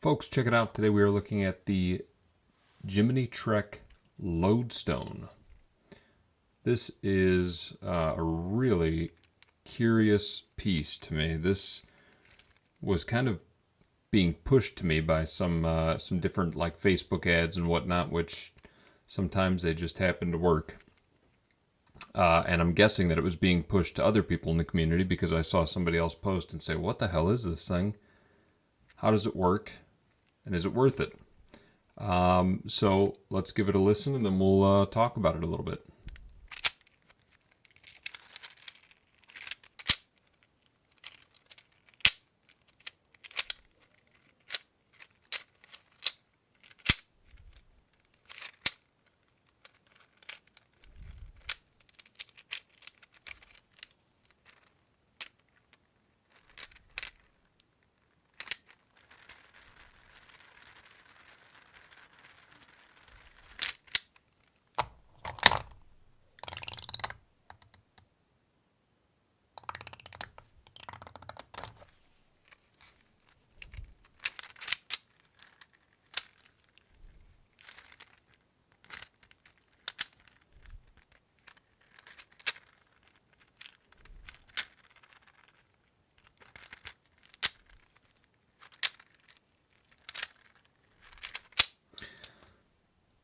Folks, check it out. Today we are looking at the Jiminitrek Lodestone. This is a really curious piece to me. This was kind of being pushed to me by some different like Facebook ads and whatnot, which sometimes they just happen to work. And I'm guessing that it was being pushed to other people in the community because I saw somebody else post and say, "What the hell is this thing? How does it work? And is it worth it?" So let's give it a listen and then we'll talk about it a little bit.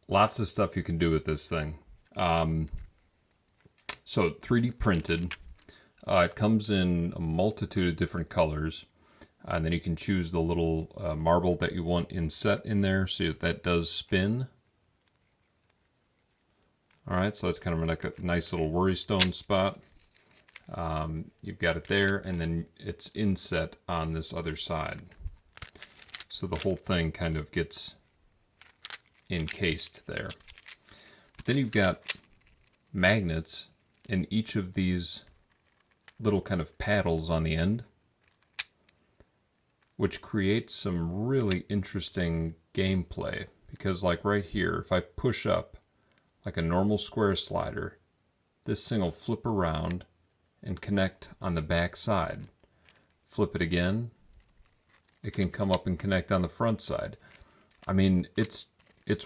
Lots of stuff you can do with this thing. So 3D printed. It comes in a multitude of different colors. And then you can choose the little marble that you want inset in there. See if that does spin. Alright, so that's kind of like a nice little worry stone spot. You've got it there, and then it's inset on this other side. So the whole thing kind of gets encased there. But then you've got magnets in each of these little kind of paddles on the end, which creates some really interesting gameplay. Because like right here, if I push up like a normal square slider, this thing will flip around and connect on the back side. Flip it again, it can come up and connect on the front side. I mean, it's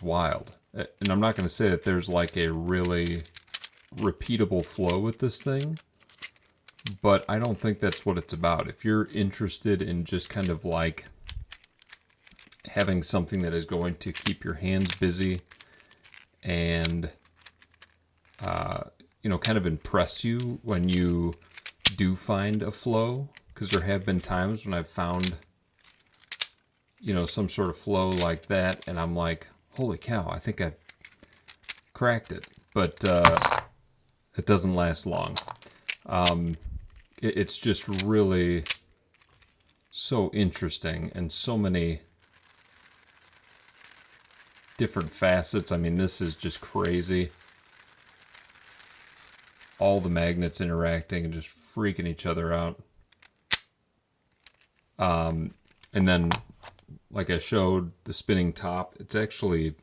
wild. And I'm not going to say that there's like a really repeatable flow with this thing, but I don't think that's what it's about. If you're interested in just kind of like having something that is going to keep your hands busy and kind of impress you when you do find a flow, because there have been times when I've found some sort of flow like that and I'm like, holy cow, I think I've cracked it. But it doesn't last long. It's just really so interesting and so many different facets. I mean, this is just crazy. All the magnets interacting and just freaking each other out. And then, like I showed, the spinning top, it's actually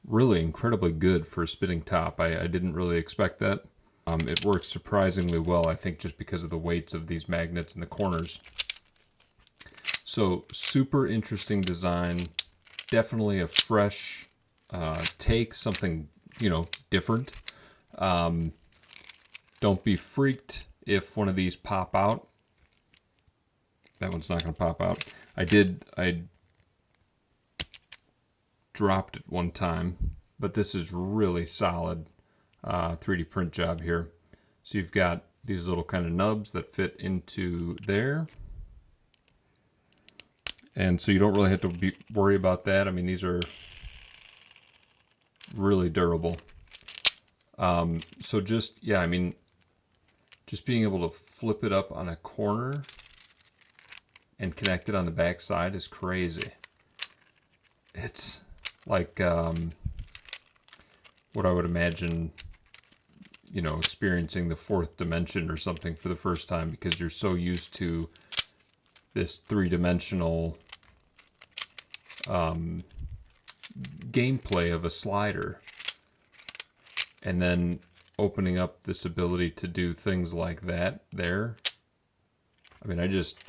really incredibly good for a spinning top. I didn't really expect that. It works surprisingly well, I think, just because of the weights of these magnets in the corners. So, super interesting design. Definitely a fresh take, something, different. Don't be freaked if one of these pop out. That one's not going to pop out. I dropped it one time, but this is really solid 3D print job here. So you've got these little kind of nubs that fit into there. And so you don't really have to worry about that. I mean, these are really durable. So just being able to flip it up on a corner and connect it on the back side is crazy. It's like what I would imagine, experiencing the fourth dimension or something for the first time, because you're so used to this three-dimensional gameplay of a slider, and then opening up this ability to do things like that there. I mean, I just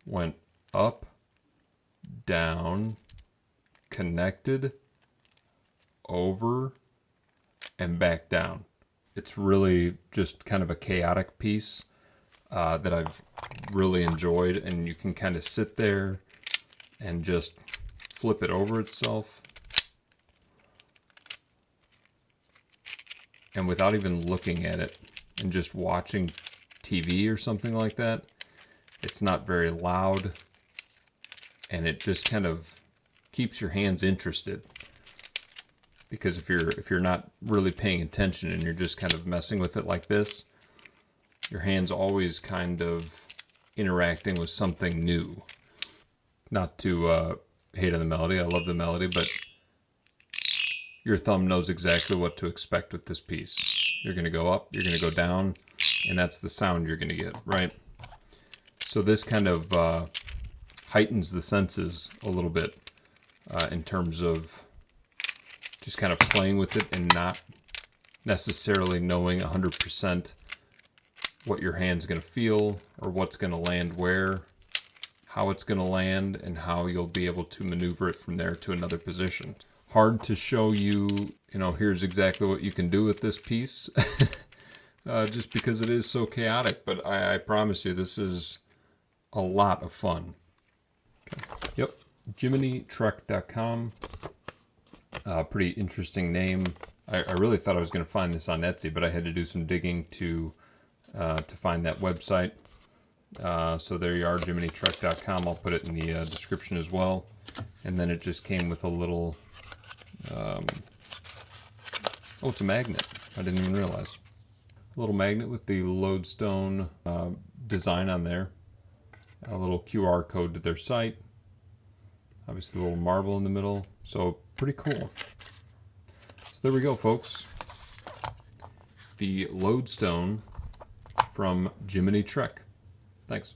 went up, down, connected, over, and back down. It's really just kind of a chaotic piece that I've really enjoyed, and you can kind of sit there and just flip it over itself. And without even looking at it and just watching TV or something like that, it's not very loud, and it just kind of keeps your hands interested. Because if you're not really paying attention and you're just kind of messing with it like this, your hand's always kind of interacting with something new. Not to hate on the melody, I love the melody, but your thumb knows exactly what to expect with this piece. You're going to go up, you're going to go down, and that's the sound you're going to get, right? So this kind of heightens the senses a little bit in terms of just kind of playing with it and not necessarily knowing 100% what your hand's going to feel or what's going to land where, how it's going to land, and how you'll be able to maneuver it from there to another position. Hard to show you, here's exactly what you can do with this piece, just because it is so chaotic, but I promise you this is a lot of fun. Okay. Yep, Jiminitrek.com. Pretty interesting name. I really thought I was going to find this on Etsy, but I had to do some digging to find that website. So there you are, Jiminitrek.com. I'll put it in the description as well. And then it just came with a little... oh, it's a magnet. I didn't even realize. A little magnet with the Lodestone design on there. A little QR code to their site. Obviously a little marble in the middle. So pretty cool. So there we go, folks. The Lodestone from Jiminitrek. Thanks.